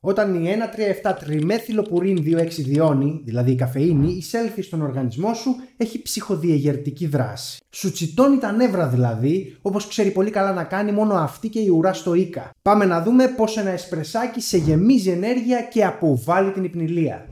Όταν η 1,3,7 τριμέθυλο-πουρίν 2,6 διόνη, δηλαδή η καφεΐνη, εισέλθει στον οργανισμό σου, έχει ψυχοδιαγερτική δράση. Σου τσιτώνει τα νεύρα δηλαδή, όπως ξέρει πολύ καλά να κάνει μόνο αυτή και η ουρά στο Ίκα. Πάμε να δούμε πως ένα εσπρεσάκι σε γεμίζει ενέργεια και αποβάλλει την υπνηλία.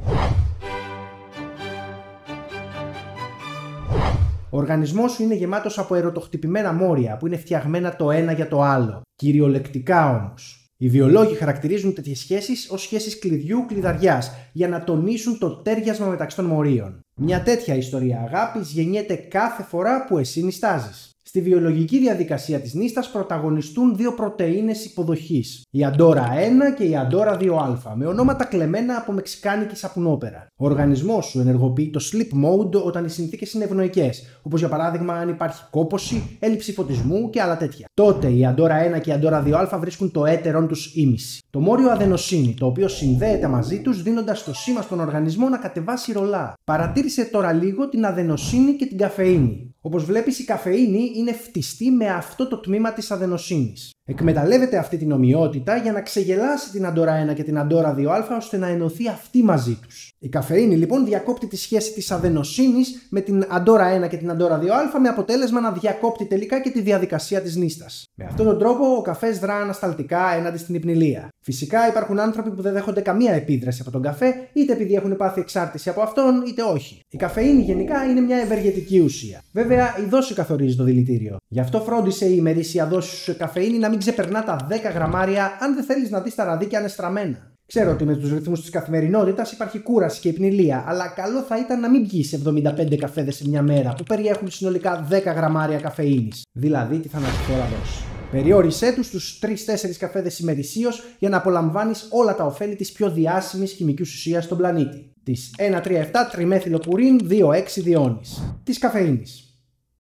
Ο οργανισμός σου είναι γεμάτος από ερωτοχτυπημένα μόρια που είναι φτιαγμένα το ένα για το άλλο. Κυριολεκτικά όμως. Οι βιολόγοι χαρακτηρίζουν τέτοιες σχέσεις ως σχέσεις κλειδιού-κλειδαριάς για να τονίσουν το τέριασμα μεταξύ των μορίων. Μια τέτοια ιστορία αγάπης γεννιέται κάθε φορά που εσύ νηστάζεις. Στη βιολογική διαδικασία της νύστας πρωταγωνιστούν δύο πρωτεΐνες υποδοχής, η Αντόρα 1 και η Αντόρα 2α, με ονόματα κλεμμένα από μεξικάνικη σαπουνόπερα. Ο οργανισμός σου ενεργοποιεί το sleep mode όταν οι συνθήκες είναι ευνοϊκές, όπως για παράδειγμα αν υπάρχει κόπωση, έλλειψη φωτισμού και άλλα τέτοια. Τότε η Αντόρα 1 και η Αντόρα 2α βρίσκουν το έτερον τους ήμιση. Το μόριο αδενοσίνη, το οποίο συνδέεται μαζί τους δίνοντας το σήμα στον οργανισμό να κατεβάσει ρολά. Παρατήρησε τώρα λίγο την αδενοσίνη και την καφεΐνη. Όπως βλέπεις, η καφεΐνη είναι φτιστή με αυτό το τμήμα της αδενοσίνης. Εκμεταλλεύεται αυτή την ομοιότητα για να ξεγελάσει την Αντόρα 1 και την Αντόρα 2α ώστε να ενωθεί αυτή μαζί τους. Η καφεΐνη λοιπόν διακόπτει τη σχέση της αδενοσίνης με την Αντόρα 1 και την Αντόρα 2α με αποτέλεσμα να διακόπτει τελικά και τη διαδικασία της νύστας. Με αυτόν τον τρόπο ο καφές δρά ανασταλτικά έναντι στην υπνηλία. Φυσικά υπάρχουν άνθρωποι που δεν δέχονται καμία επίδραση από τον καφέ, είτε επειδή έχουν πάθει εξάρτηση από αυτόν, είτε όχι. Η καφεΐνη γενικά είναι μια ευεργετική ουσία. Βέβαια, η δόση καθορίζει το δηλητήριο. Γι' αυτό φρόντισε η ημερήσια δόση σου σε καφεΐνη να μην ξεπερνά τα 10 γραμμάρια αν δεν θέλεις να δεις τα ραδίκια ανεστραμμένα. Ξέρω ότι με τους ρυθμούς της καθημερινότητας υπάρχει κούραση και υπνηλία, αλλά καλό θα ήταν να μην πιεις 75 καφέδες σε μια μέρα που περιέχουν συνολικά 10 γραμμάρια καφεΐνης, δηλαδή τη θανατηφόρα δόση. Περιόρισέ τους στους 3-4 καφέδες ημερησίως για να απολαμβάνεις όλα τα ωφέλη της πιο διάσημης χημικής ουσίας στον πλανήτη, της 1,3,7 τριμέθυλο-πουρίν 2,6 διόνης, της καφεΐνης.